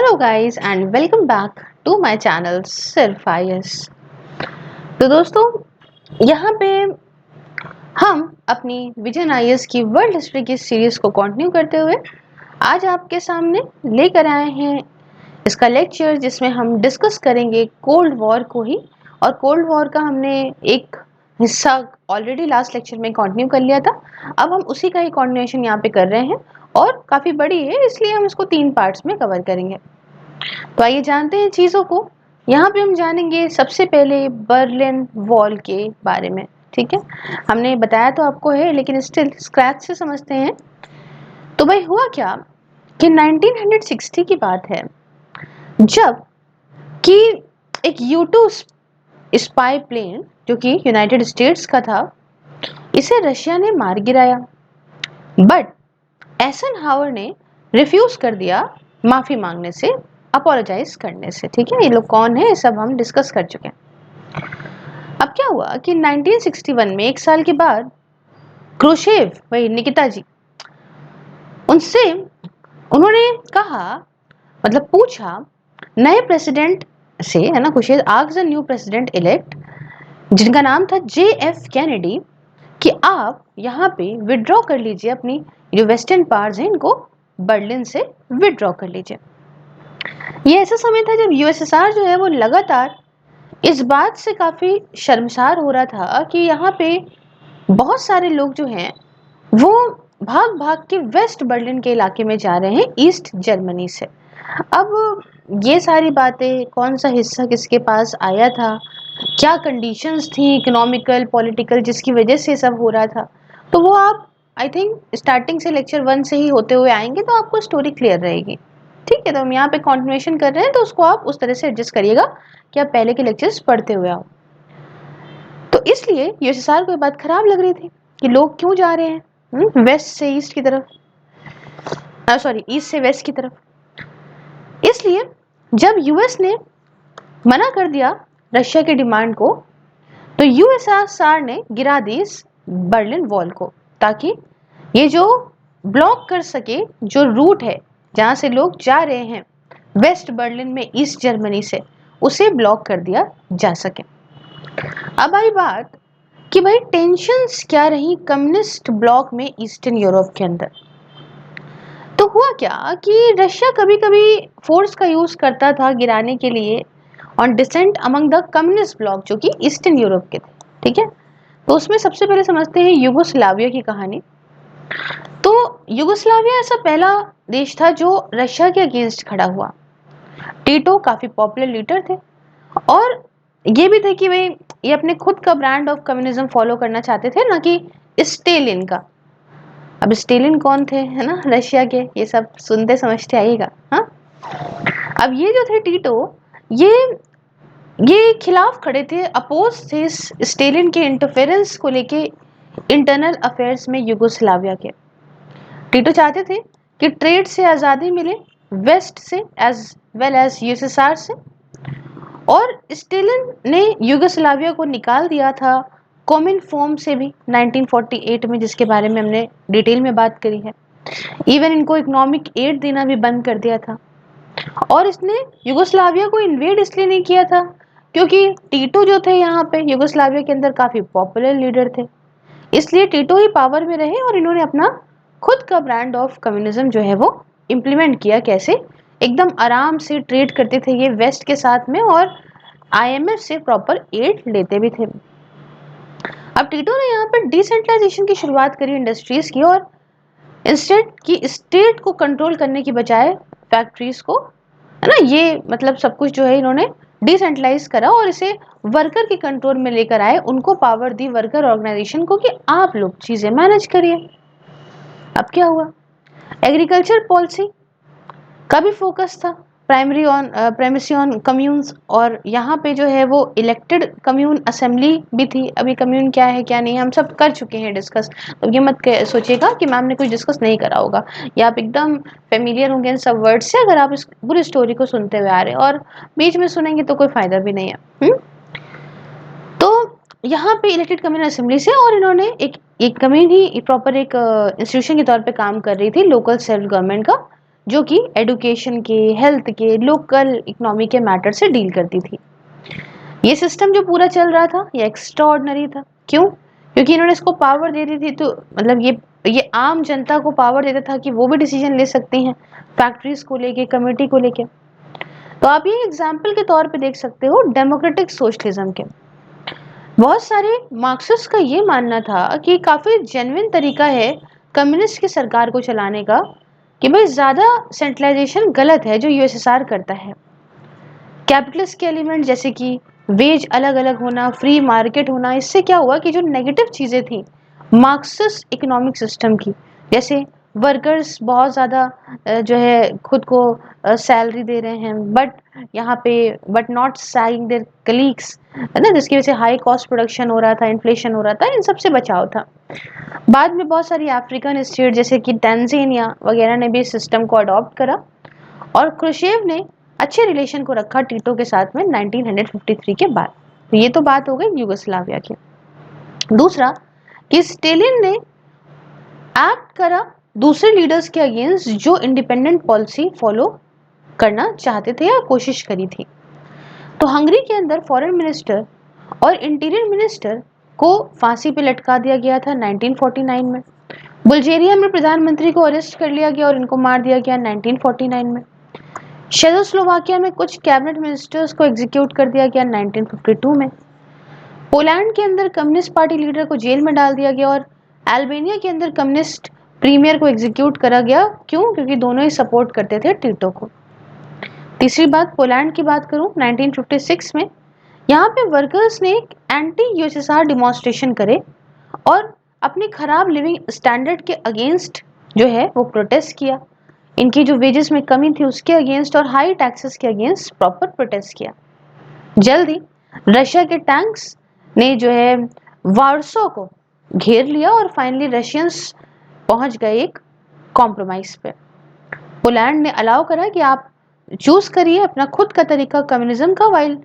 Hello guys and welcome back to my channel सिर्फ IAS. तो दोस्तों, यहाँ पे हम अपनी विजन आईएएस की वर्ल्ड हिस्ट्री की सीरीज को कंटिन्यू करते हुए आज आपके सामने लेकर आए हैं इसका लेक्चर, जिसमें हम डिस्कस करेंगे कोल्ड वॉर को ही। और कोल्ड वॉर का हमने एक हिस्सा ऑलरेडी लास्ट लेक्चर में कंटिन्यू कर लिया था। अब हम उसी का ही कंटिन्यूएशन यहाँ पे कर रहे हैं और काफ़ी बड़ी है, इसलिए हम इसको 3 पार्ट्स में कवर करेंगे। तो आइए जानते हैं चीज़ों को। यहाँ पे हम जानेंगे सबसे पहले बर्लिन वॉल के बारे में। ठीक है, हमने बताया तो आपको है, लेकिन स्टिल स्क्रैच से समझते हैं। तो भाई हुआ क्या कि 1960 की बात है, जब कि एक U-2 स्पाई प्लेन जो कि यूनाइटेड स्टेट्स का था, इसे रशिया ने मार गिराया। बट एसनहावर ने रिफ्यूज कर दिया माफी मांगने से, अपोलोजाइज करने से। ठीक है, ये लोग कौन है सब हम डिस्कस कर चुके हैं। अब क्या हुआ कि 1961 में, एक साल के बाद, क्रुश्चेव, वही निकिता जी, उनसे उन्होंने कहा, मतलब पूछा नए प्रेसिडेंट से, है ना, Khrushchev asked the new president elect, जिनका नाम था JF कैनेडी, कि आप यहाँ पे विड्रॉ कर लीजिए, अपनी जो वेस्टर्न पार्ट्स हैं इनको बर्लिन से विड्रॉ कर लीजिए। ये ऐसा समय था जब यूएसएसआर जो है वो लगातार इस बात से काफ़ी शर्मसार हो रहा था कि यहाँ पे बहुत सारे लोग जो हैं वो भाग भाग के वेस्ट बर्लिन के इलाके में जा रहे हैं ईस्ट जर्मनी से। अब ये सारी बातें, कौन सा हिस्सा किसके पास आया था, क्या कंडीशंस थी इकोनॉमिकल पॉलिटिकल जिसकी वजह से सब हो रहा था, तो वो आप आई थिंक स्टार्टिंग से लेक्चर 1 से ही होते हुए आएंगे तो आपको स्टोरी क्लियर रहेगी। ठीक है, तो हम यहाँ पे कंटिन्यूएशन कर रहे हैं, तो उसको आप उस तरह से एडजस्ट करिएगा कि आप पहले के लेक्चर्स पढ़ते हुए आओ। तो इसलिए यूएसएसआर को ये बात खराब लग रही थी कि लोग क्यों जा रहे हैं वेस्ट से ईस्ट की तरफ, सॉरी ईस्ट से वेस्ट की तरफ। इसलिए जब यूएस ने मना कर दिया रशिया के डिमांड को, तो यूएसएसआर ने गिरा दी इस बर्लिन वॉल को, ताकि ये जो ब्लॉक कर सके, जो रूट है जहां से लोग जा रहे हैं वेस्ट बर्लिन में ईस्ट जर्मनी से, उसे ब्लॉक कर दिया जा सके। अब आई बात कि भाई टेंशन्स क्या रही कम्युनिस्ट ब्लॉक में ईस्टर्न यूरोप के अंदर। तो हुआ क्या कि रशिया कभी कभी फोर्स का यूज करता था गिराने के लिए on dissent among the communist bloc, जो कि ईस्टर्न यूरोप के थे। ठीक है, तो उसमें सबसे पहले समझते हैं युगोस्लाविया की कहानी। तो युगोस्लाविया ऐसा पहला देश था जो रशिया के अगेंस्ट खड़ा हुआ। टीटो काफी पॉपुलर लीडर थे और ये भी थे कि भाई ये अपने खुद का ब्रांड ऑफ कम्युनिज्म फॉलो करना चाहते थे, ना कि स्टेलिन का। अब स्टेलिन कौन थे, है ना, रशिया के, ये सब सुनते समझते आइएगा। हाँ, अब ये जो थे टीटो, ये ये खिलाफ खड़े थे, अपोज थे स्टेलिन के इंटरफेरेंस को लेके इंटरनल अफेयर्स में युगोस्लाविया के। टीटो चाहते थे कि ट्रेड से आज़ादी मिले वेस्ट से एज वेल एज यूएसएसआर से, और स्टेलिन ने युगोस्लाविया को निकाल दिया था कोमिनफॉर्म से भी 1948 में, जिसके बारे में हमने डिटेल में बात करी है। इवन इनको इकोनॉमिक एड देना भी बंद कर दिया था। और इसने युगोस्लाविया को इन्वेड इसलिए नहीं किया था क्योंकि टीटो जो थे यहाँ पे युगोस्लाविया के अंदर काफ़ी पॉपुलर लीडर थे, इसलिए टीटो ही पावर में रहे और इन्होंने अपना खुद का ब्रांड ऑफ कम्युनिज्म जो है वो इम्प्लीमेंट किया। कैसे? एकदम आराम से ट्रेड करते थे ये वेस्ट के साथ में, और IMF से प्रॉपर एड लेते भी थे। अब टीटो ने यहाँ पर डिसेंट्रलाइजेशन की शुरुआत करी इंडस्ट्रीज की, और इंस्टेड की स्टेट को कंट्रोल करने की बजाय फैक्ट्रीज को, है ना, ये मतलब सब कुछ जो है इन्होंने डिसेंट्रलाइज करा और इसे वर्कर के कंट्रोल में लेकर आए, उनको पावर दी वर्कर ऑर्गेनाइजेशन को कि आप लोग चीजें मैनेज करिए। अब क्या हुआ, एग्रीकल्चर पॉलिसी का भी फोकस था प्राइमेसी ऑन कम्यून्स, और यहाँ पे जो है वो इलेक्टेड कम्यून असेंबली भी थी। अभी कम्यून क्या है क्या नहीं हम सब कर चुके हैं डिस्कस, तो ये मत सोचिएगा कि मैम ने कुछ डिस्कस नहीं करा होगा, या आप एकदम फेमिलियर होंगे इन सब वर्ड से अगर आप इस पूरी स्टोरी को सुनते हुए आ रहे हैं, और बीच में सुनेंगे तो कोई फायदा भी नहीं है। तो यहाँ पे इलेक्टेड कम्यून असेंबली से, और इन्होंने एक कम्यून ही प्रॉपर एक इंस्टीट्यूशन के तौर पे काम कर रही थी लोकल सेल्फ गवर्नमेंट का, जो कि एडुकेशन के, हेल्थ के, लोकल इकोनॉमी के मैटर से डील करती थी। ये सिस्टम जो पूरा चल रहा था ये एक्स्ट्राऑर्डिनरी था। क्यों? क्योंकि इन्होंने इसको पावर दे दी थी, तो मतलब ये आम जनता को पावर देता था कि वो भी डिसीजन ले सकती हैं फैक्ट्रीज को लेके, कमेटी को लेके। तो आप ये एग्जाम्पल के तौर पे देख सकते हो डेमोक्रेटिक सोशलिज्म के। बहुत सारे मार्क्सिस्ट का ये मानना था कि काफी जेन्युइन तरीका है कम्युनिस्ट की सरकार को चलाने का, कि भाई ज्यादा सेंट्रलाइजेशन गलत है जो यूएसएसआर करता है। कैपिटलिस्ट के एलिमेंट जैसे कि वेज अलग अलग होना, फ्री मार्केट होना, इससे क्या हुआ कि जो नेगेटिव चीजें थी मार्क्सिस्ट इकोनॉमिक सिस्टम की, जैसे वर्कर्स बहुत ज़्यादा जो है खुद को सैलरी दे रहे हैं, यहाँ पे but not selling their colleagues, है ना, जिसकी वजह से हाई कॉस्ट प्रोडक्शन हो रहा था, इन्फ्लेशन हो रहा था, इन सब से बचाव था। बाद में बहुत सारी अफ्रीकन स्टेट जैसे कि टैंजानिया वगैरह ने भी इस सिस्टम को अडॉप्ट करा, और क्रुश्चेव ने अच्छे रिलेशन को रखा टीटो के साथ में 1953 के बाद। तो ये तो बात हो गई यूगोस्लाविया की। दूसरा कि स्टेलिन ने एक्ट करा दूसरे लीडर्स के अगेंस्ट जो इंडिपेंडेंट पॉलिसी फॉलो करना चाहते थे या कोशिश करी थी। तो हंगरी के अंदर फॉरेन मिनिस्टर और इंटीरियर मिनिस्टर को फांसी पे लटका दिया गया था 1949 में। बुल्गारिया में प्रधानमंत्री को अरेस्ट कर लिया गया और इनको मार दिया गया 1949 में। चेकोस्लोवाकिया में कुछ कैबिनेट मिनिस्टर्स को एग्जीक्यूट कर दिया गया 1952 में। पोलैंड के अंदर कम्युनिस्ट पार्टी लीडर को जेल में डाल दिया गया, और अल्बानिया के अंदर कम्युनिस्ट प्रीमियर को एग्जीक्यूट करा गया। क्यों? क्योंकि दोनों ही सपोर्ट करते थे टीटो को। तीसरी बात, पोलैंड की बात करूं 1956 में, यहाँ पे वर्कर्स ने एक एंटी यूएसएसआर डिमॉन्स्ट्रेशन करे और अपनी खराब लिविंग स्टैंडर्ड के अगेंस्ट जो है वो प्रोटेस्ट किया। इनकी जो वेजेस में कमी थी उसके अगेंस्ट और हाई टैक्सेस के अगेंस्ट प्रॉपर प्रोटेस्ट किया। जल्द ही रशिया के टैंक्स ने जो है वार्सो को घेर लिया और फाइनली रशियंस पहुंच गए एक कॉम्प्रोमाइज पे। पोलैंड ने अलाउ करा कि आप चूज करिए अपना खुद का तरीका कम्युनिज्म का, वाइल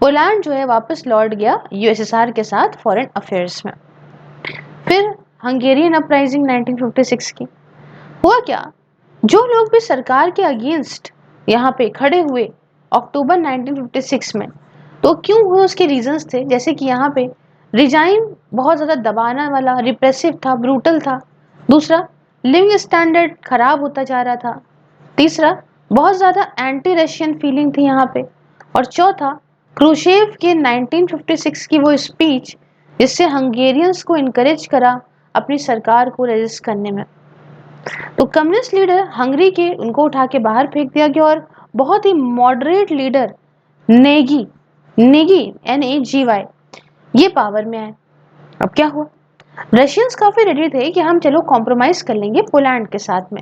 पोलैंड जो है वापस लौट गया यूएसएसआर के साथ फॉरेन अफेयर्स में। फिर हंगेरियन अपराइजिंग 1956 की। हुआ क्या, जो लोग भी सरकार के अगेंस्ट यहाँ पे खड़े हुए अक्टूबर 1956 में, तो क्यों हुए उसके रीजंस थे, जैसे कि यहाँ पे रिजाइम बहुत ज़्यादा दबाने वाला, रिप्रेसिव था, ब्रूटल था। दूसरा, लिविंग स्टैंडर्ड खराब होता जा रहा था। तीसरा, बहुत ज़्यादा एंटी रशियन फीलिंग थी यहाँ पे। और चौथा, क्रूशेव के 1956 की वो स्पीच जिससे हंगेरियंस को इनकरेज करा अपनी सरकार को रेजिस्ट करने में। तो कम्युनिस्ट लीडर हंगरी के उनको उठा के बाहर फेंक दिया गया और बहुत ही moderate leader Nagy Nagy NAGY ये पावर में आए। अब क्या हुआ, रशियंस काफी रेडी थे कि हम चलो कॉम्प्रोमाइज कर लेंगे पोलैंड के साथ में,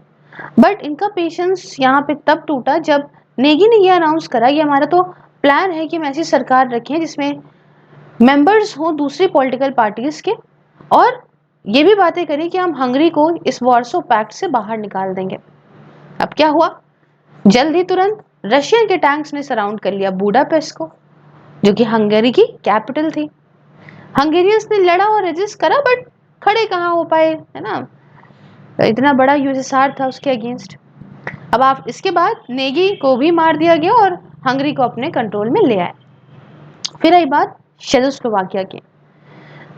बट इनका पेशेंस यहाँ पे तब टूटा जब नेगी ने ये अनाउंस करा कि हमारा तो प्लान है कि हम ऐसी सरकार रखें जिसमें मेंबर्स हो दूसरी पॉलिटिकल पार्टीज के, और ये भी बातें करें कि हम हंगरी को इस वार्सो पैक्ट से बाहर निकाल देंगे। अब क्या हुआ, जल्द ही तुरंत रशियन के टैंक्स ने सराउंड कर लिया बुडापेस्ट को, जो कि हंगरी की कैपिटल थी। हंगेरियंस ने लड़ा और रेजिस्ट करा, बट खड़े कहाँ हो पाए, है ना, इतना बड़ा यूएसएसआर था उसके अगेंस्ट। अब आप इसके बाद नेगी को भी मार दिया गया और हंगरी को अपने कंट्रोल में ले आए। फिर आई बात चेकोस्लोवाकिया की।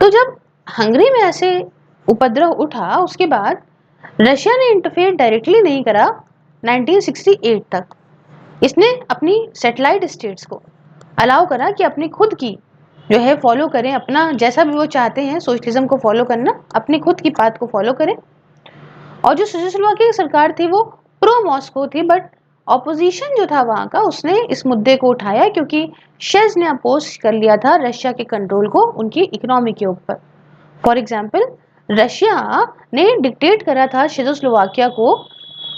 तो जब हंगरी में ऐसे उपद्रव उठा उसके बाद रशिया ने इंटरफेयर डायरेक्टली नहीं करा 1968 तक। इसने अपनी सैटेलाइट स्टेट्स को अलाउ करा कि अपनी खुद की जो है फॉलो करें, अपना जैसा भी वो चाहते हैं सोशलिज्म को फॉलो करना, अपनी खुद की पाथ को फॉलो करें। और जो चेकोस्लोवाकिया की सरकार थी वो प्रो मॉस्को थी, बट ऑपोजिशन जो था वहां का उसने इस मुद्दे को उठाया क्योंकि शेज ने अपोज कर लिया था रशिया के कंट्रोल को उनकी इकोनॉमी के ऊपर। फॉर एग्जाम्पल, रशिया ने डिक्टेट करा था चेकोस्लोवाकिया को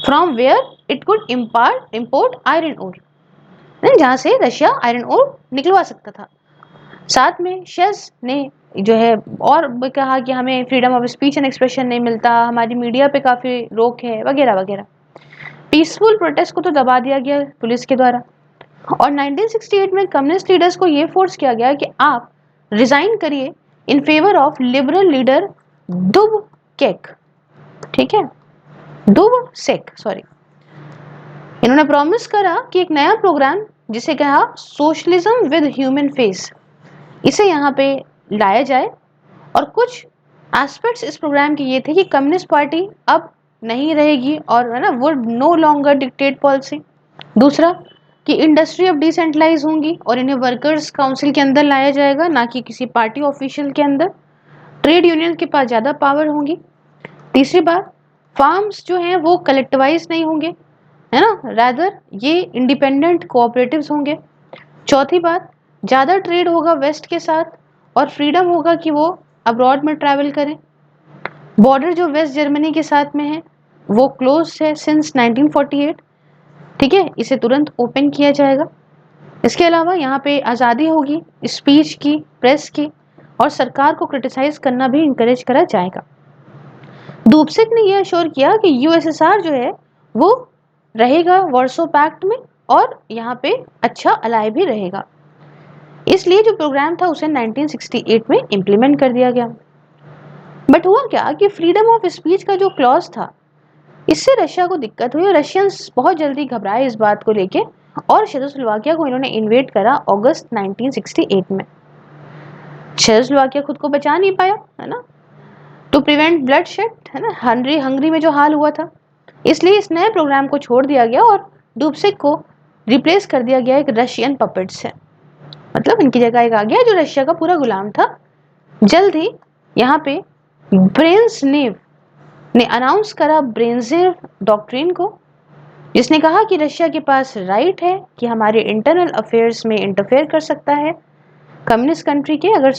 from where it could import iron ore, जहां से रशिया आयरन ओर निकलवा सकता था। साथ में शेज ने जो है और भी कहा कि हमें freedom of speech and expression नहीं मिलता, हमारी मीडिया पे काफी रोक है वगैरह वगैरह। पीसफुल प्रोटेस्ट को तो दबा दिया गया पुलिस के द्वारा। और 1968 में कम्युनिस्ट लीडर्स को ये फोर्स किया गया कि आप रिजाइन करिए in favour of liberal leader Dubcek, ठीक है, दुबसेक सॉरी। इन्होंने प्रॉमिस करा कि एक नया प्रोग्राम जिसे कहा सोशलिज्म विद ह्यूमन फेस, इसे यहाँ पे लाया जाए। और कुछ एस्पेक्ट्स इस प्रोग्राम के ये थे कि कम्युनिस्ट पार्टी अब नहीं रहेगी और है ना, would know longer dictate policy. दूसरा कि इंडस्ट्री अब डिसेंट्रलाइज होंगी और इन्हें वर्कर्स काउंसिल के अंदर लाया जाएगा, ना कि किसी पार्टी ऑफिशियल के अंदर। ट्रेड यूनियन के पास ज़्यादा पावर होंगी। तीसरी बात, फार्म्स जो हैं वो कलेक्टिवाइज नहीं होंगे, है ना, रादर ये इंडिपेंडेंट कोऑपरेटिव्स होंगे। चौथी बात, ज़्यादा ट्रेड होगा वेस्ट के साथ और फ्रीडम होगा कि वो अब्रॉड में ट्रैवल करें। बॉर्डर जो वेस्ट जर्मनी के साथ में है वो क्लोज है सिंस 1948, ठीक है, इसे तुरंत ओपन किया जाएगा। इसके अलावा यहाँ पे आज़ादी होगी स्पीच की, प्रेस की, और सरकार को क्रिटिसाइज करना भी इंकरेज करा जाएगा। डुबसिक ने यह अश्योर किया कि यूएसएसआर जो है वो रहेगा वार्सो पैक्ट में और यहाँ पे अच्छा अलाय भी रहेगा। इसलिए जो प्रोग्राम था उसे 1968 में इम्प्लीमेंट कर दिया गया। बट हुआ क्या कि फ्रीडम ऑफ स्पीच का जो क्लॉज था, इससे रशिया को दिक्कत हुई और रशियंस बहुत जल्दी घबराए इस बात को लेके और चेकोस्लोवाकिया को इन्होंने इन्वेड करा अगस्त 1968 में। चेकोस्लोवाकिया खुद को बचा नहीं पाया, है ना, टू प्रिवेंट ब्लडशेड, है ना, हंगरी में जो हाल हुआ था, इसलिए इस नए प्रोग्राम को छोड़ दिया गया और डुबसिक को रिप्लेस कर दिया गया एक रशियन पपेट से। मतलब इनकी जगह एक आ गया जो रशिया का पूरा गुलाम था। जल्द ही यहाँ पे ब्रेजनेव ने अनाउंस करा ब्रेजनेव डॉक्ट्रिन को, जिसने कहा कि रशिया के पास राइट है कि हमारे इंटरनल अफेयर्स में इंटरफेयर कर सकता है कम्युनिस्ट कंट्री के, अगर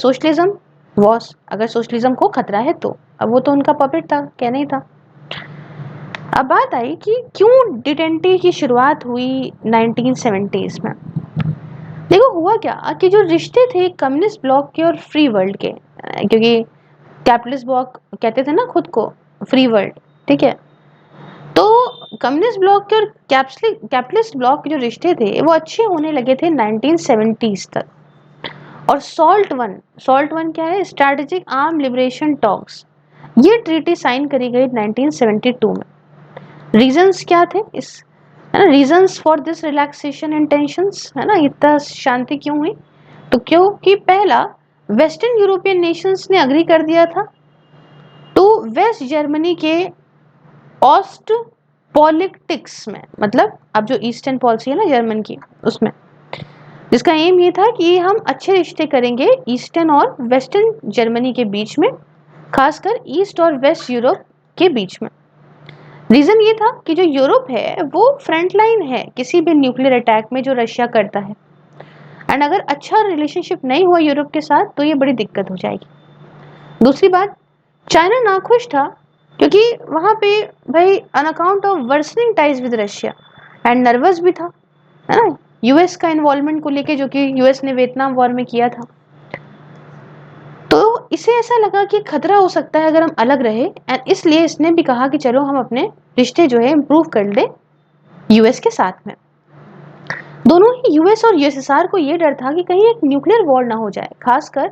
सोशलिज्म को खतरा है तो। अब वो तो उनका पपेट था, कहना ही था। अब बात आई कि क्यों डिटेंटी की शुरुआत हुई 1970s में। देखो हुआ क्या कि जो रिश्ते थे कम्युनिस्ट ब्लॉक के और फ्री वर्ल्ड के, क्योंकि कैपिटलिस्ट ब्लॉक कहते थे ना खुद को फ्री वर्ल्ड, ठीक है, तो कम्युनिस्ट ब्लॉक के और कैपिटलिस्ट ब्लॉक के जो रिश्ते थे वो अच्छे होने लगे थे 1970s तक। और सॉल्ट वन क्या है, स्ट्रैटेजिक आर्म लिबरेशन टॉक्स, ये ट्रीटी साइन करी गई 1972 में। रीजंस क्या थे इस, है ना, reasons for this relaxation and tensions, है ना, इतना शांति क्यों हुई, तो क्योंकि पहला, वेस्टर्न यूरोपियन नेशंस ने अग्री कर दिया था टू वेस्ट जर्मनी के ऑस्ट पॉलिटिक्स में, मतलब अब जो ईस्टर्न पॉलिसी है ना जर्मन की उसमें, जिसका एम ये था कि हम अच्छे रिश्ते करेंगे ईस्टर्न और वेस्टर्न जर्मनी के बीच में, खासकर ईस्ट और वेस्ट यूरोप के बीच में। रीजन ये था कि जो यूरोप है वो फ्रंट लाइन है किसी भी न्यूक्लियर अटैक में जो रशिया करता है, एंड अगर अच्छा रिलेशनशिप नहीं हुआ यूरोप के साथ तो ये बड़ी दिक्कत हो जाएगी। दूसरी बात, चाइना नाखुश था क्योंकि वहां पे भाई on account of worsening ties with Russia, and nervous भी था, है ना, यूएस का इन्वॉल्वमेंट को लेके, जो कि यूएस ने वियतनाम वॉर में किया था। तो इसे ऐसा लगा कि खतरा हो सकता है अगर हम अलग रहे, एंड इसलिए इसने भी कहा कि चलो हम अपने रिश्ते जो है इम्प्रूव कर ले यूएस के साथ में। दोनों ही यूएस और यूएसएसआर को ये डर था कि कहीं एक न्यूक्लियर वॉर ना हो जाए, खासकर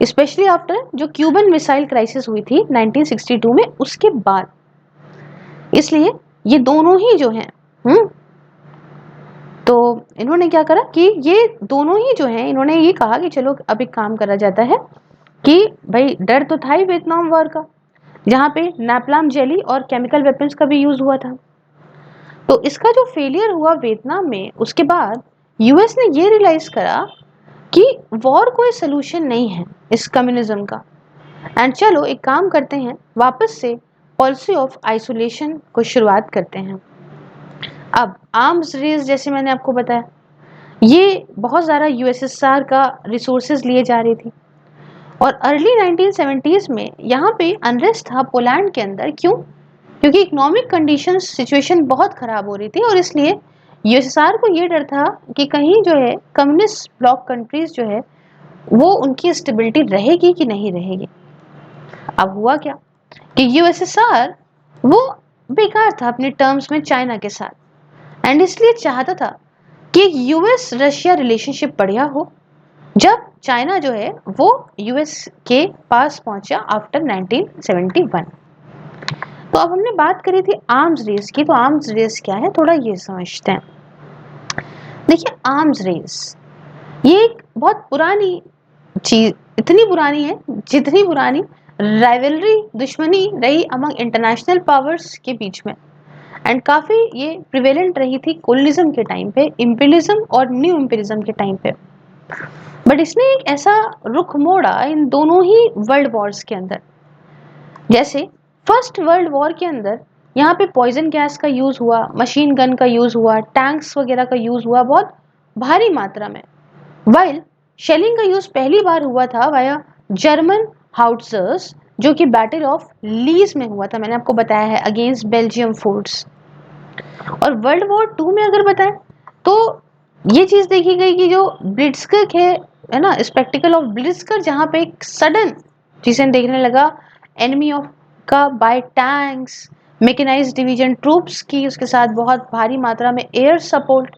स्पेशली आफ्टर जो क्यूबन मिसाइल क्राइसिस हुई थी 1962 में, उसके बाद। इसलिए ये दोनों ही जो हैं, तो इन्होंने क्या करा कि ये दोनों ही जो हैं, इन्होंने ये कहा कि चलो अब एक काम करा जाता है कि भाई डर तो था ही वियतनाम वॉर का, जहाँ पे नैपलाम जेली और केमिकल वेपन्स का भी यूज हुआ था। तो इसका जो फेलियर हुआ वियतनाम में, उसके बाद यूएस ने ये रियलाइज करा कि वॉर कोई सोल्यूशन नहीं है इस कम्युनिज्म का, एंड चलो एक काम करते हैं, वापस से पॉलिसी ऑफ आइसोलेशन को शुरुआत करते हैं। अब आर्म्स रेस, जैसे मैंने आपको बताया, ये बहुत ज़्यादा यूएसएसआर का रिसोर्सेज लिए जा रही थी, और अर्ली 1970s में यहाँ पे अनरेस्ट था पोलैंड के अंदर। क्यों? क्योंकि इकोनॉमिक कंडीशन सिचुएशन बहुत ख़राब हो रही थी, और इसलिए यूएसएसआर को ये डर था कि कहीं जो है कम्युनिस्ट ब्लॉक कंट्रीज जो है वो उनकी स्टेबिलिटी रहेगी कि नहीं रहेगी। अब हुआ क्या कि यूएसएसआर वो बेकार था अपने टर्म्स में चाइना के साथ, एंड इसलिए चाहता था कि यूएस रशिया रिलेशनशिप बढ़िया हो। जब चाइना जो है वो यूएस के पास पहुंचा आफ्टर 1971, तो अब हमने बात करी थी आर्म्स रेस की, तो आर्म्स रेस क्या है थोड़ा ये समझते हैं। देखिए आर्म्स रेस ये एक बहुत पुरानी चीज, इतनी पुरानी है जितनी पुरानी राइवलरी, दुश्मनी रही अमंग इंटरनेशनल पावर्स के बीच में, एंड काफी ये प्रिवेलेंट रही थी कोलोनिज्म के टाइम पे, इंपीरियलिज्म और न्यू इंपीरियलिज्म के टाइम पे। बट इसने एक ऐसा रुख मोड़ा इन दोनों ही वर्ल्ड वॉर्स के अंदर। जैसे फर्स्ट वर्ल्ड वॉर के अंदर यहाँ पे पॉइजन गैस का यूज हुआ, मशीन गन का यूज हुआ, टैंक्स वगैरह का यूज हुआ बहुत भारी मात्रा में। वाइल शेलिंग का यूज पहली बार हुआ था वाया जर्मन हाउट्जर्स, जो कि बैटल ऑफ लीज में हुआ था, मैंने आपको बताया है, अगेंस्ट बेल्जियम फोर्ट्स। और वर्ल्ड वॉर टू में अगर बताएं तो ये चीज देखी गई कि जो ब्लिट्जक्रिग है ना, स्पेक्टिकल ऑफ ब्लिट्जक्रिग, जहां पे एक सडन जिसे देखने लगा एनिमी ऑफ का by tanks, mechanized division troops की, उसके साथ बहुत भारी मात्रा में एयर सपोर्ट।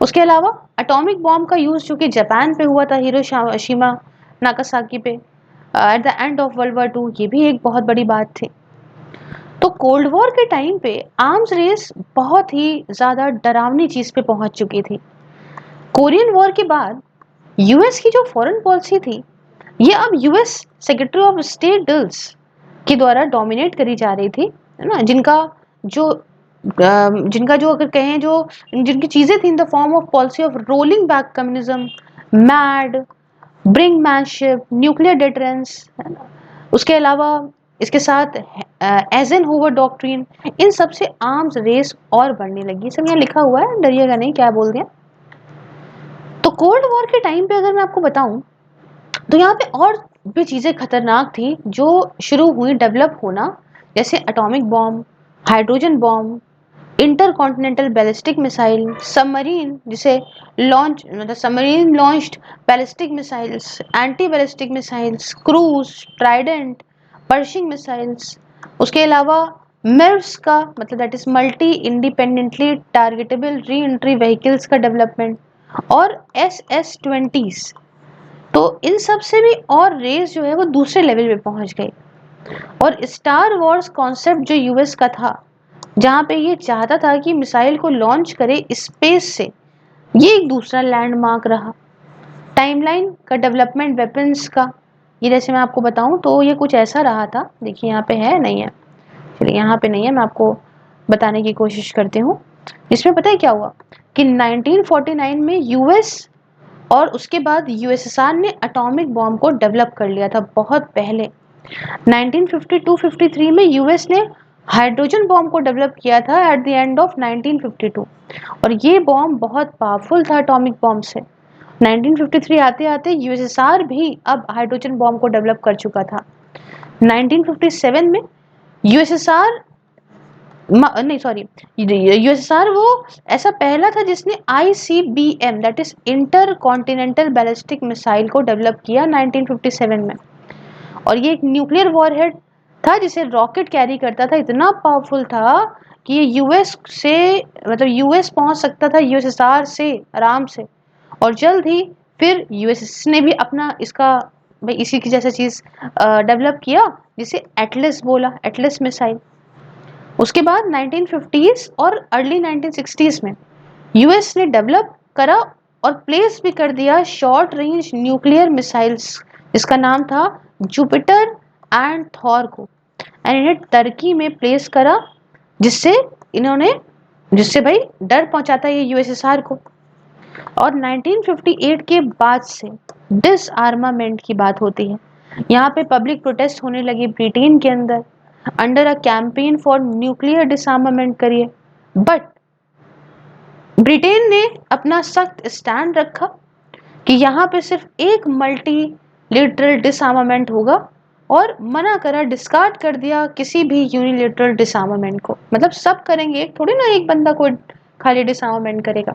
उसके अलावा एटॉमिक बॉम्ब का यूज जो कि जापान पे हुआ था, हिरोशिमा नागासाकी पे at the end of world war two, ये भी एक बहुत बड़ी बात थी। तो कोल्ड वॉर के टाइम पे आर्म्स रेस बहुत ही ज्यादा डरावनी चीज पे पहुंच चुकी थी। कोरियन वॉर के बाद यूएस की जो फॉरेन पॉलिसी थी, ये अब US secretary of state dulls के द्वारा डोमिनेट करी जा रही थी, है ना, जिनका जो अगर कहें जो जिनकी चीजें थी in the form of policy of rolling back communism, mad brinkmanship, nuclear deterrence, है ना, उसके अलावा इसके साथ एजनहोवर डॉक्ट्रिन, इन सब से आर्म्स रेस और बढ़ने लगी। सब यहाँ लिखा हुआ है, डरिएगा नहीं क्या बोल दिया। तो कोल्ड वॉर के टाइम पे अगर मैं आपको बताऊं तो यहाँ पे और भी चीजें खतरनाक थी जो शुरू हुई डेवलप होना, जैसे atomic bomb, hydrogen bomb, intercontinental ballistic missile, submarine जिसे लॉन्च मतलब submarine launched ballistic missiles, anti ballistic missiles, cruise, Trident, Pershing missiles. उसके अलावा मिर्व्स का मतलब that is multi independently targetable re entry vehicles का डेवलपमेंट, और SS-20s। तो इन सब से भी और रेस जो है वो दूसरे लेवल पे पहुंच गई। और स्टार वॉर्स कॉन्सेप्ट जो यूएस का था, जहां पे ये चाहता था कि मिसाइल को लॉन्च करे स्पेस से, ये एक दूसरा लैंडमार्क रहा। टाइमलाइन का डेवलपमेंट वेपन्स का, ये जैसे मैं आपको बताऊं तो ये कुछ ऐसा रहा था, देखिए यहाँ पे है नहीं है, चलिए यहाँ पे नहीं है, मैं आपको बताने की कोशिश करती हूँ। इसमें पता है क्या हुआ कि 1949 में यूएस और उसके बाद यूएसएसआर ने एटॉमिक बॉम्ब को डेवलप कर लिया था बहुत पहले। 1952-53 में यूएस ने हाइड्रोजन बॉम्ब को डेवलप किया था एट द एंड ऑफ 1952, और ये बॉम्ब बहुत पावरफुल था एटॉमिक बॉम्ब से। 1953 आते आते यूएसएसआर भी अब हाइड्रोजन बॉम्ब को डेवलप कर चुका था। 1957 में यूएसएसआर नहीं सॉरी यूएसएसआर वो ऐसा पहला था जिसने ICBM that is inter continental ballistic missile को डेवलप किया 1957 में। और ये एक न्यूक्लियर वॉरहेड था जिसे रॉकेट कैरी करता था, इतना पावरफुल था कि ये यूएस से मतलब यूएस पहुंच सकता था यूएसएसआर से आराम से। और जल्द ही फिर यूएस ने भी अपना इसका भाई इसी की जैसा चीज डेवलप किया जिसे एटलस बोला, एटलस मिसाइल। उसके बाद 1950s और अर्ली 1960s में यूएस ने डेवलप करा और प्लेस भी कर दिया शॉर्ट रेंज न्यूक्लियर मिसाइल्स, जिसका नाम था जुपिटर एंड थॉर को, एंड इन्हें टर्की में प्लेस करा, जिससे भाई डर पहुंचाता है यूएसएसआर को। और 1958 के बाद से डिसआर्मामेंट की बात होती है। यहाँ पे पब्लिक प्रोटेस्ट होने लगी ब्रिटेन के अंदर, under a campaign for nuclear disarmament करिए। बट ब्रिटेन ने अपना सख्त स्टैंड रखा कि यहाँ पे सिर्फ एक मल्टी लिटरल डिसआर्मामेंट होगा, और मना करा, डिस्कार्ड कर दिया किसी भी यूनिलेटरल डिसआर्मामेंट को। मतलब सब करेंगे, एक थोड़ी ना एक बंदा कोई खाली डिसआर्मामेंट करेगा।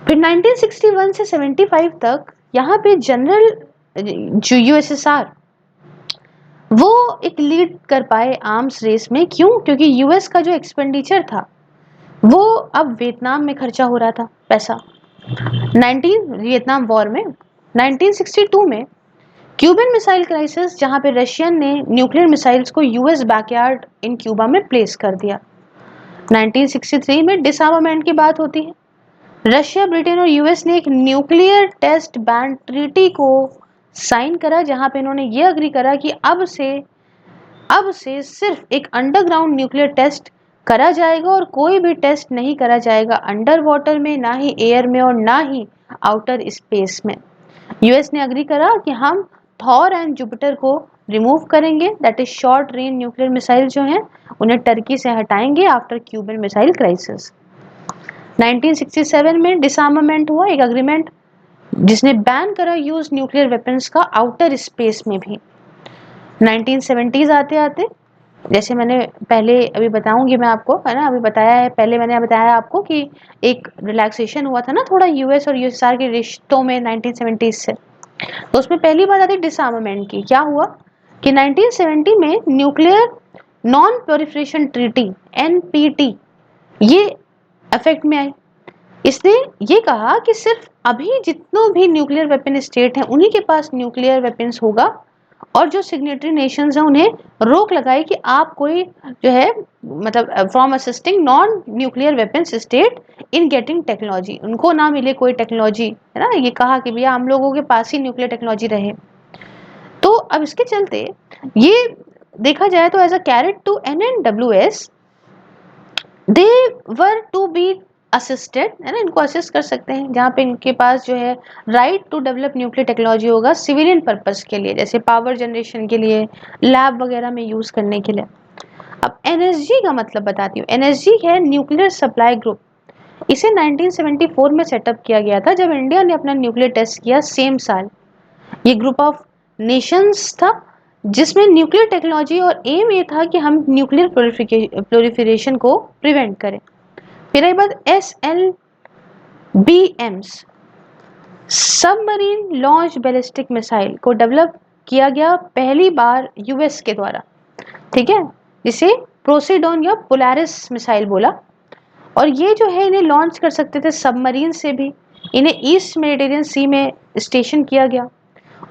फिर 1961 से 75 तक यहाँ पे जनरल जो यूएसएसआर वो एक लीड कर पाए आर्म्स रेस में। क्यों? क्योंकि यूएस का जो एक्सपेंडिचर था वो अब वियतनाम में खर्चा हो रहा था पैसा। वियतनाम वॉर में 1962 में क्यूबन मिसाइल क्राइसिस, जहां पे रशियन ने न्यूक्लियर मिसाइल्स को यूएस बैकयार्ड इन क्यूबा में प्लेस कर दिया। 1963 में डिसआर्मामेंट की बात होती है। रशिया, ब्रिटेन और यूएस ने एक न्यूक्लियर टेस्ट बैन ट्रीटी को साइन करा, जहां पे इन्होंने ये अग्री करा कि अब से सिर्फ एक अंडरग्राउंड न्यूक्लियर टेस्ट करा जाएगा और कोई भी टेस्ट नहीं करा जाएगा अंडर वाटर में, ना ही एयर में और ना ही आउटर स्पेस में। यूएस ने अग्री करा कि हम थॉर एंड जुपिटर को रिमूव करेंगे, that is short range nuclear missile जो हैं उन्हें टर्की से हटाएंगे आफ्टर क्यूबन मिसाइल क्राइसिस। 1967 में डिसआर्मामेंट हुआ, एक अग्रीमेंट जिसने बैन करा यूज न्यूक्लियर वेपन्स का आउटर स्पेस में भी। 1970s आते आते, जैसे मैंने पहले अभी बताऊंगी मैं आपको, है ना, अभी बताया है, पहले मैंने बताया आपको कि एक रिलैक्सेशन हुआ था ना थोड़ा यूएस और यूएसएसआर के रिश्तों में 1970s से, तो उसमें पहली बात आती है डिसआर्मामेंट की। क्या हुआ कि 1970 में nuclear non proliferation treaty NPT ये इफेक्ट में आई। इसने ये कहा कि सिर्फ अभी जितनों भी न्यूक्लियर वेपन स्टेट हैं उन्हीं के पास न्यूक्लियर वेपन्स होगा, और जो सिग्नेटरी नेशंस हैं उन्हें रोक लगाई कि आप कोई जो है मतलब from assisting non nuclear weapons state in getting technology, उनको ना मिले कोई टेक्नोलॉजी, है ना। ये कहा कि भैया हम लोगों के पास ही न्यूक्लियर टेक्नोलॉजी रहे। तो अब इसके चलते ये देखा जाए तो as a carrot to NNWS they were to be assisted, है ना, इनको असिस्ट कर सकते हैं जहाँ पे इनके पास जो है right to develop nuclear technology होगा सिविलियन पर्पस के लिए, जैसे पावर जनरेशन के लिए, लैब वगैरह में यूज करने के लिए। अब एनएसजी का मतलब बताती हूँ। एनएसजी है न्यूक्लियर सप्लाई ग्रुप। इसे 1974 में सेटअप किया गया था जब इंडिया ने अपना न्यूक्लियर टेस्ट किया सेम साल। ये ग्रुप ऑफ नेशंस था जिसमें न्यूक्लियर टेक्नोलॉजी और एम ये था कि हम न्यूक्लियर प्रोलिफरेशन को प्रिवेंट करें। फिर आई बात SLBMs, submarine launch ballistic missile को डेवलप किया गया पहली बार यूएस के द्वारा, ठीक है, जिसे प्रोसीडोन या पोलारिस मिसाइल बोला। और ये जो है इन्हें लॉन्च कर सकते थे सबमरीन से भी। इन्हें ईस्ट मेडिटेरियन सी में स्टेशन किया गया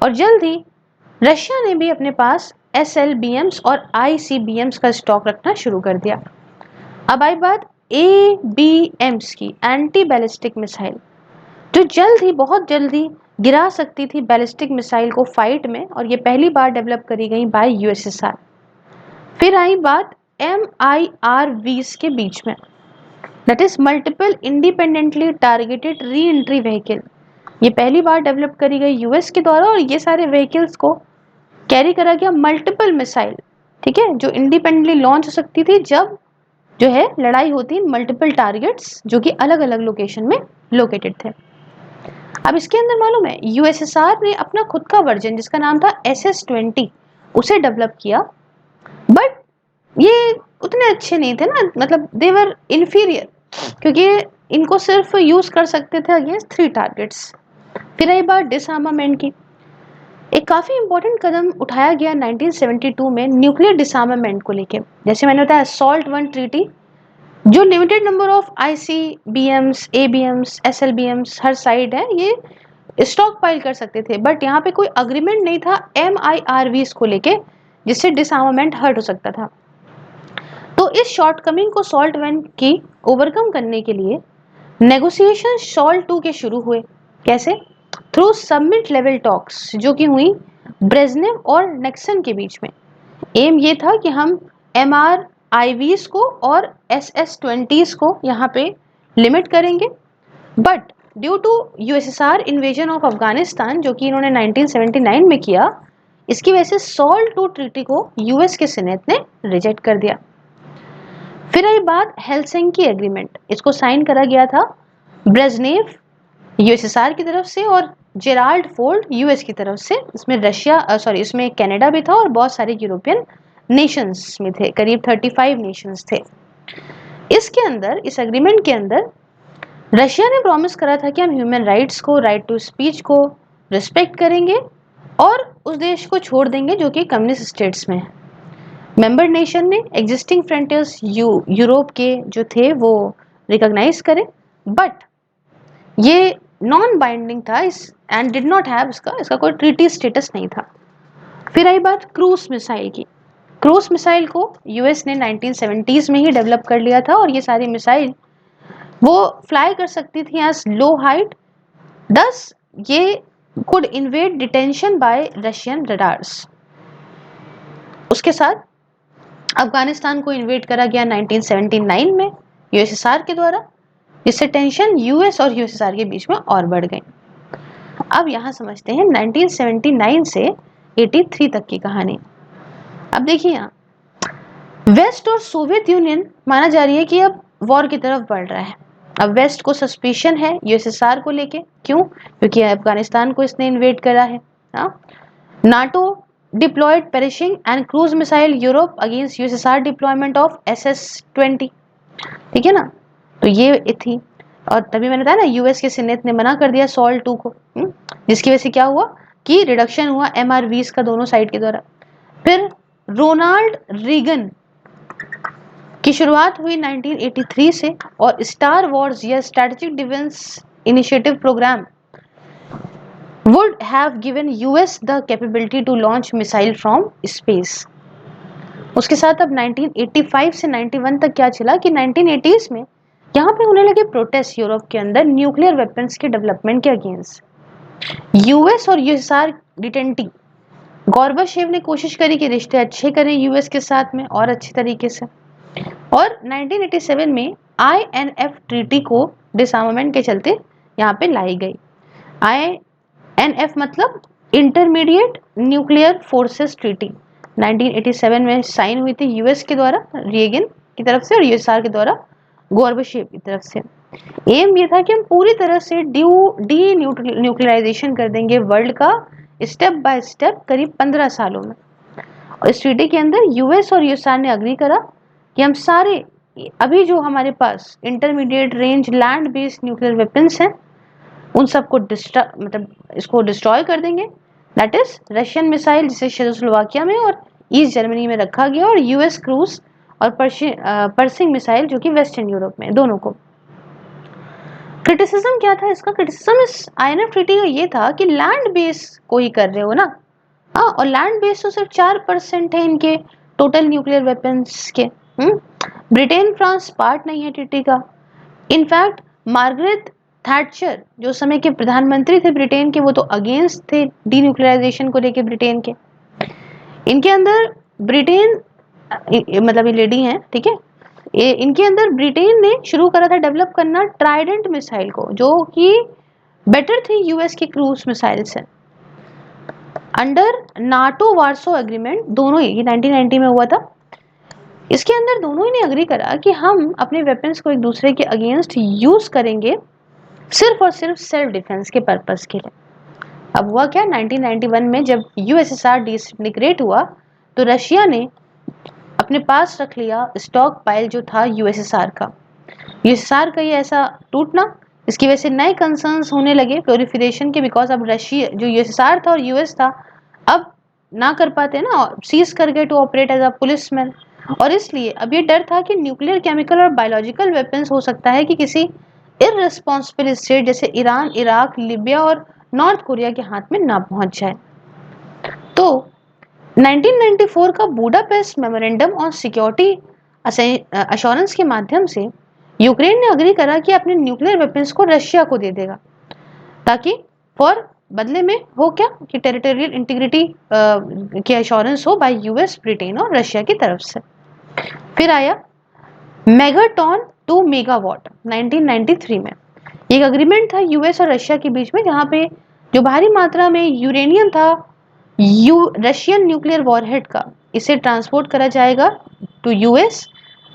और जल्द ही रशिया ने भी अपने पास SLBMs और ICBMs का स्टॉक रखना शुरू कर दिया। अब आई बात ABMs की, एंटी बैलिस्टिक मिसाइल, जो जल्द ही बहुत जल्दी गिरा सकती थी बैलिस्टिक मिसाइल को फाइट में, और ये पहली बार डेवलप करी गई बाय यूएसएसआर। फिर आई बात MIRVs के बीच में, that is multiple independently targeted re entry vehicle. ये पहली बार डेवलप करी गई यूएस के द्वारा और ये सारे व्हीकल्स को कैरी करा गया मल्टीपल मिसाइल, ठीक है, जो इंडिपेंडेंटली लॉन्च हो सकती थी जब जो है लड़ाई होती मल्टीपल टारगेट्स जो कि अलग अलग लोकेशन में लोकेटेड थे। अब इसके अंदर मालूम है यूएसएसआर ने अपना खुद का वर्जन जिसका नाम था SS-20 उसे डेवलप किया, बट ये उतने अच्छे नहीं थे ना, मतलब दे वर इन्फीरियर, क्योंकि इनको सिर्फ यूज कर सकते थे अगेंस्ट 3 टारगेट्स। फिर आई बात डिसआर्मामेंट की। एक काफी इंपॉर्टेंट कदम उठाया गया 1972 में न्यूक्लियर डिसआर्मामेंट को लेके। जैसे मैंने बताया SALT I ट्रीटी, जो limited number of ICBMs, ABMs, SLBMs her side है, ये स्टॉक पाइल कर सकते थे, बट यहाँ पे कोई अग्रीमेंट नहीं था MIRVs को लेके जिससे डिसआर्मामेंट हर्ट हो सकता था। तो इस शॉर्टकमिंग को SALT I की ओवरकम करने के लिए नेगोशिएशन SALT II के शुरू हुए। कैसे? थ्रू समिट लेवल टॉक्स जो कि हुई ब्रेजनेव और निक्सन के बीच में। एम ये था कि हम MRIVs को और SS-20s को यहाँ पे लिमिट करेंगे, but due to USSR invasion of Afghanistan जो कि इन्होंने 1979 में किया, इसकी वजह से SALT II ट्रीटी को यूएस के सीनेट ने रिजेक्ट कर दिया। फिर आई बात हेलसिंकी एग्रीमेंट। इसको साइन करा गया था ब्रेजनेव यूएसएसआर की तरफ से और जेराल्ड फोर्ड यूएस की तरफ से। इसमें इसमें कनाडा भी था और बहुत सारे यूरोपियन नेशंस में थे, करीब 35 नेशंस थे। इसके अंदर, इस एग्रीमेंट के अंदर रशिया ने प्रॉमिस करा था कि हम ह्यूमन राइट्स को, राइट टू स्पीच को रिस्पेक्ट करेंगे और उस देश को छोड़ देंगे जो कि कम्युनिस्ट स्टेट्स में है। मेंबर नेशन ने एग्जिस्टिंग फ्रंटियर्स यूरोप के जो थे वो रिकॉग्नाइज करे, बट ये नॉन बाइंडिंग था इस एंड डिड नॉट हैव इसका कोई ट्रीटी स्टेटस नहीं था। फिर आई बात क्रूज मिसाइल की। क्रूज मिसाइल को यूएस ने 1970s में ही डेवलप कर लिया था और ये सारी मिसाइल वो फ्लाई कर सकती थी एज लो हाइट, दस ये could invade detention bye Russian radars. उसके साथ अफगानिस्तान को इन्वेड करा गया 1979 में यूएसएसआर के द्वारा, जिससे टेंशन यूएस और यूएसएसआर के बीच में और बढ़ गई। अब यहाँ समझते हैं 1979 से 83 तक की कहानी। अब देखिए यहाँ वेस्ट और सोवियत यूनियन माना जा रही है कि अब वॉर की तरफ बढ़ रहा है। अब वेस्ट को सस्पिशन है यूएसएसआर को लेके, क्यों? क्योंकि अफगानिस्तान को इसने इन्वेड करा है। NATO deployed Pershing and cruise missile Europe against USSR deployment of SS-20, ठीक है ना। तो ये थी, और तभी मैंने बताया ना यूएस के सीनेट ने मना कर दिया सॉल्ट 2 को, जिसकी वजह से क्या हुआ कि रिडक्शन हुआ MRVs का दोनों साइड के द्वारा। फिर रोनाल्ड रीगन की शुरुआत हुई 1983 से और स्टार वॉर्स या strategic defence initiative programme would have given US the capability to launch missile from space। उसके साथ अब 1985 से 91 तक क्या चला कि 1980s में यहाँ पे होने लगे प्रोटेस्ट यूरोप के अंदर न्यूक्लियर वेपन्स के डेवलपमेंट के अगेंस्ट। यूएस और यूएसआर डिटेंटी गॉर्बाचेव ने कोशिश करी कि रिश्ते अच्छे करें यूएस के साथ में और अच्छे तरीके से, और 1987 में INF ट्रीटी को डिसआर्मामेंट के चलते यहाँ पे लाई गई। INF मतलब इंटरमीडिएट न्यूक्लियर फोर्सेस ट्रीटी 1987 में साइन हुई थी यूएस के द्वारा रीगन की तरफ से और यूएसआर के द्वारा गॉर्बाचेव की तरफ से। एम ये था कि हम पूरी तरह से डी न्यूक्लियराइजेशन कर देंगे वर्ल्ड का स्टेप बाय स्टेप करीब 15 सालों में। और इस ट्रीटी के अंदर यूएस और यूएसआर ने अग्री करा कि हम सारे अभी जो हमारे पास intermediate range land based nuclear weapons हैं उन सबको इसको डिस्ट्रॉय कर देंगे। दैट इज रशियन मिसाइल जिसे चेकोस्लोवाकिया में और ईस्ट जर्मनी में रखा गया, और यूएस क्रूज और पर्सिंग मिसाइल जो कि वेस्टर्न यूरोप में, दोनों को। क्रिटिसिज्म क्या था इसका? क्रिटिसिज्म इस INF ट्रीटी का ये था कि लैंड बेस को ही कर रहे हो ना, और लैंड बेस तो सिर्फ 4% है इनके टोटल न्यूक्लियर वेपन्स के। ब्रिटेन फ्रांस पार्ट नहीं है ट्रीटी का। इनफैक्ट मार्गरेट थैचर जो समय के प्रधानमंत्री थे ब्रिटेन के, वो तो अगेंस्ट थे डीन्यूक्लियराइजेशन को लेके ब्रिटेन के। इनके अंदर ब्रिटेन मतलब ये लेडी हैं, ठीक है, इनके अंदर ब्रिटेन ने शुरू करा था डेवलप करना ट्राइडेंट मिसाइल को, जो कि बेटर थी यूएस की क्रूज मिसाइल से। अंडर नाटो वार्सो एग्रीमेंट, दोनों ही 1990 में हुआ था, इसके अंदर दोनों ही ने अग्री करा कि हम अपने वेपन्स को एक दूसरे के अगेंस्ट यूज करेंगे सिर्फ और सिर्फ सेल्फ डिफेंस के पर्पस के लिए। अब हुआ क्या, 1991 में जब यूएसएसआर डिसइंटीग्रेट हुआ तो रशिया ने अपने पास रख लिया स्टॉक पाइल जो था यूएसएसआर का। यूएसएसआर का ये ऐसा टूटना, इसकी वजह से नए कंसर्न्स होने लगे प्रोलिफरेशन के, बिकॉज अब रशिया जो यूएसएसआर था और यूएस था अब ना कर पाते ना, सीज कर गए to operate as a policeman, और इसलिए अब ये डर था कि न्यूक्लियर, केमिकल और बायोलॉजिकल वेपन्स हो सकता है कि किसी इररिस्पॉन्सिबल स्टेट जैसे ईरान, इराक, लीबिया और नॉर्थ कोरिया के हाथ में ना पहुंच जाए। तो 1994 का Budapest memorandum on security assurance के माध्यम से यूक्रेन ने अग्री करा कि अपने न्यूक्लियर वेपन्स को रशिया को दे देगा, ताकि फॉर बदले में हो क्या कि टेरिटोरियल इंटीग्रिटी की एश्योरेंस हो बाय यूएस, ब्रिटेन और रशिया की तरफ से। फिर आया मेगाटॉन 2 मेगावाट 1993 में। एक अग्रीमेंट था यूएस और रशिया के बीच में, जहां पे जो भारी मात्रा में यूरेनियम था रशियन न्यूक्लियर वॉरहेड का, इसे ट्रांसपोर्ट करा जाएगा to US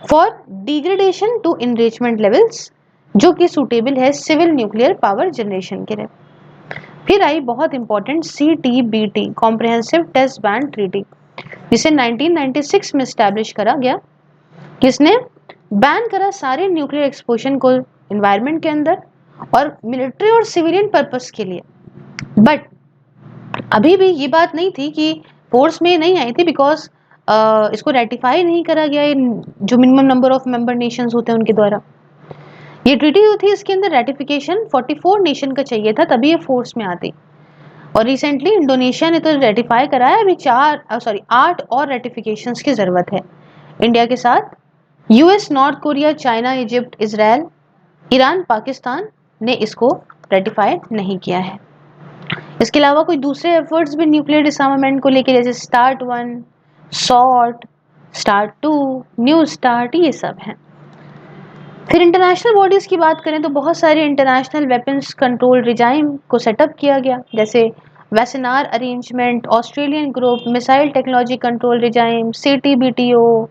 for degradation to enrichment levels, जो कि सुटेबल है सिविल न्यूक्लियर पावर जनरेशन के लिए। फिर आई बहुत important CTBT comprehensive test ban treaty, जिसे 1996 में स्टैब्लिश करा गया, किसने बैन करा सारे न्यूक्लियर एक्सप्लोजन को एनवायरनमेंट के अंदर और मिलिट्री और सिविलियन पर्पस के लिए। बट अभी भी ये बात नहीं थी कि फोर्स में नहीं आई थी, बिकॉज इसको रेटिफाई नहीं करा गया जो minimum number of member Nations होते हैं उनके द्वारा। ये ट्रीटी जो थी इसके अंदर रेटिफिकेशन 44 नेशन का चाहिए था तभी ये फोर्स में आती, और रिसेंटली इंडोनेशिया ने तो रेटिफाई कराया, अभी 8 और रेटिफिकेशंस की जरूरत है इंडिया के साथ। US, north Korea, China, Egypt, Israel, Iran, Pakistan ने इसको रेटिफाई नहीं किया है। इसके अलावा कोई दूसरे एफर्ट्स भी न्यूक्लियर डिसआर्मामेंट को लेके, जैसे start 1, sort, start 2, new start, ये सब हैं। फिर इंटरनेशनल बॉडीज की बात करें तो बहुत सारे इंटरनेशनल वेपन्स कंट्रोल रिजाइम को सेटअप किया गया, जैसे Wassenaar arrangement, Australian group, missile technology control regime, CTBTO,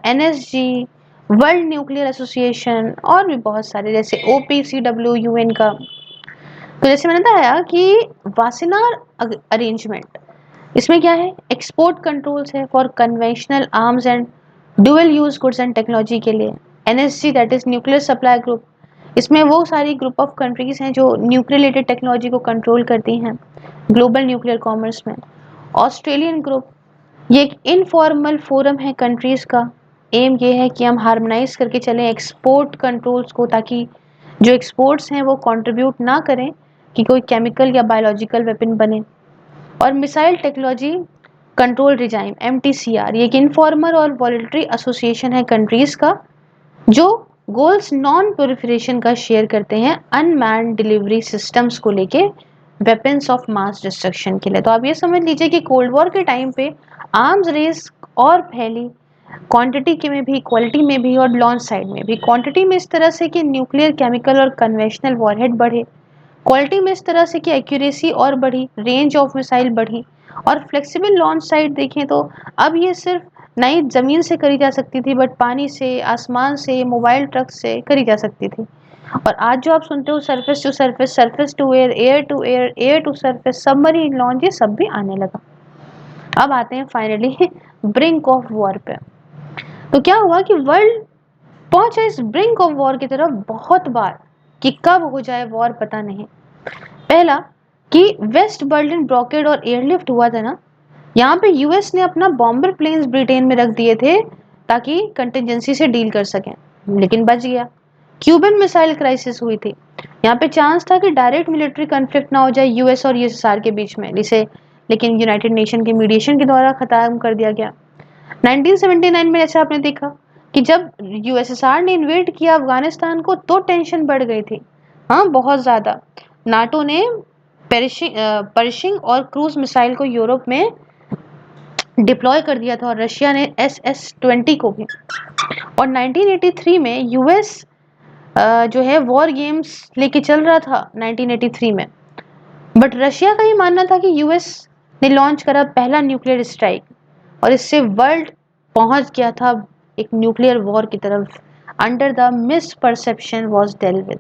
NSG, world nuclear association, और भी बहुत सारे जैसे OPCW UN का। तो जैसे मैंने बताया कि वासेनार अरेंजमेंट, इसमें क्या है, एक्सपोर्ट कंट्रोल्स है for conventional arms and dual use goods and technology के लिए। NSG that is nuclear supply group, इसमें वो सारी ग्रुप ऑफ कंट्रीज हैं जो न्यूक्लियर रिलेटेड टेक्नोलॉजी को कंट्रोल करती हैं ग्लोबल न्यूक्लियर कॉमर्स में। ऑस्ट्रेलियन ग्रुप, ये एक इनफॉर्मल फोरम है कंट्रीज का, एम ये है कि हम हार्मोनाइज करके चलें एक्सपोर्ट कंट्रोल्स को, ताकि जो एक्सपोर्ट्स हैं वो कंट्रीब्यूट ना करें कि कोई केमिकल या बायोलॉजिकल वेपन बने। और missile technology control regime MTCR, ये एक इनफॉर्मल और वॉलंटरी एसोसिएशन है कंट्रीज का जो गोल्स नॉन प्रोलिफरेशन का शेयर करते हैं अनमैन्ड डिलीवरी सिस्टम्स को लेके वेपन्स ऑफ मास डिस्ट्रक्शन के लिए। तो आप ये समझ लीजिए कि कोल्ड वॉर के टाइम पे आर्म्स रेस और फैली, क्वांटिटी के में भी, क्वालिटी में भी, और लॉन्च साइड में भी। क्वांटिटी में इस तरह से कि न्यूक्लियर, केमिकल और कन्वेंशनल वॉरहेड बढ़े, क्वालिटी में इस तरह से कि एक्यूरेसी और बढ़ी, रेंज ऑफ मिसाइल बढ़ी, और फ्लेक्सिबल लॉन्च साइट देखें तो अब ये सिर्फ नई जमीन से करी जा सकती थी, बट पानी से, आसमान से, मोबाइल ट्रक से करी जा सकती थी। और आज जो आप सुनते हो surface to surface, surface to air, air to air, air to surface, submarine launch, ये सब भी आने लगा। अब आते हैं फाइनली ब्रिंक ऑफ वॉर पे। तो क्या हुआ कि वर्ल्ड पहुंचा इस ब्रिंक ऑफ वॉर की तरफ बहुत बार, कि कब हो जाए वॉर पता नहीं। पहला कि वेस्ट बर्लिन ब्लॉकेड और एयरलिफ्ट हुआ था ना, यहाँ पे यूएस ने अपना बॉम्बर प्लेन्स ब्रिटेन में रख दिए थे ताकि कंटिजेंसी से डील कर सकें, लेकिन बच गया। क्यूबन मिसाइल क्राइसिस हुई थी, यहाँ पे चांस था कि डायरेक्ट मिलिट्री कॉन्फ्लिक्ट ना हो जाए यूएस और यूएसएसआर के बीच में, जिसे लेकिन यूनाइटेड नेशन के मीडिएशन के द्वारा खत्म कर दिया गया। 1979 में जैसे आपने देखा कि जब यूएसएसआर ने इन्वेड किया अफगानिस्तान को तो टेंशन बढ़ गई थी, हाँ बहुत ज्यादा। नाटो ने पर्शिंग और क्रूज मिसाइल को यूरोप में डिप्लॉय कर दिया था, और रशिया ने SS-20 को भी। और 1983 में यूएस जो है वॉर गेम्स लेके चल रहा था 1983 में, बट रशिया का ये मानना था कि यूएस ने लॉन्च करा पहला न्यूक्लियर स्ट्राइक, और इससे वर्ल्ड पहुंच गया था एक न्यूक्लियर वॉर की तरफ। Under the miss perception was dealt with.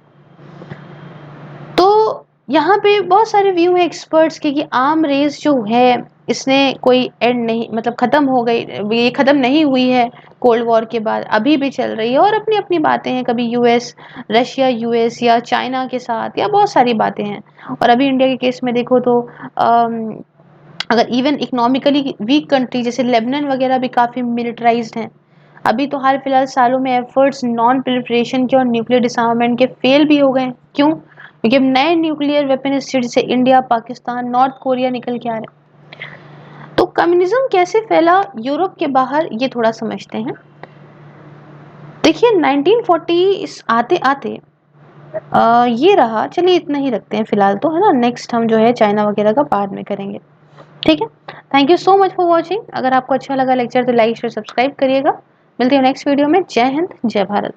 तो यहाँ पे बहुत सारे व्यू है एक्सपर्ट्स के कि आर्म रेस जो है इसने कोई एंड नहीं, मतलब खत्म हो गई, ये खत्म नहीं हुई है कोल्ड वॉर के बाद, अभी भी चल रही है, और अपनी अपनी बातें हैं, कभी यूएस रशिया, यूएस या चाइना के साथ, या बहुत सारी बातें हैं। और अभी इंडिया के केस में देखो तो अगर इवन इकोनॉमिकली वीक कंट्री जैसे लेबनान वगैरह भी काफ़ी मिलिटराइज्ड हैं। अभी तो हाल फिलहाल सालों में एफर्ट्स नॉन प्रोलिफरेशन के और न्यूक्लियर डिसआर्मामेंट के फेल भी हो गए। क्यों? क्योंकि अब नए न्यूक्लियर वेपन स्टेट जैसे इंडिया, पाकिस्तान, नॉर्थ कोरिया निकल के आ रहे। तो कम्युनिज्म कैसे फैला यूरोप के बाहर, ये थोड़ा समझते हैं। देखिए 1940 आते आते ये रहा। चलिए इतना ही रखते हैं फिलहाल तो, है ना। नेक्स्ट हम जो है चाइना वगैरह का बाद में करेंगे, ठीक है। Thank you so much for watching. अगर आपको अच्छा लगा लेक्चर तो लाइक शेयर सब्सक्राइब करिएगा। मिलते हैं नेक्स्ट वीडियो में। जय हिंद, जय भारत।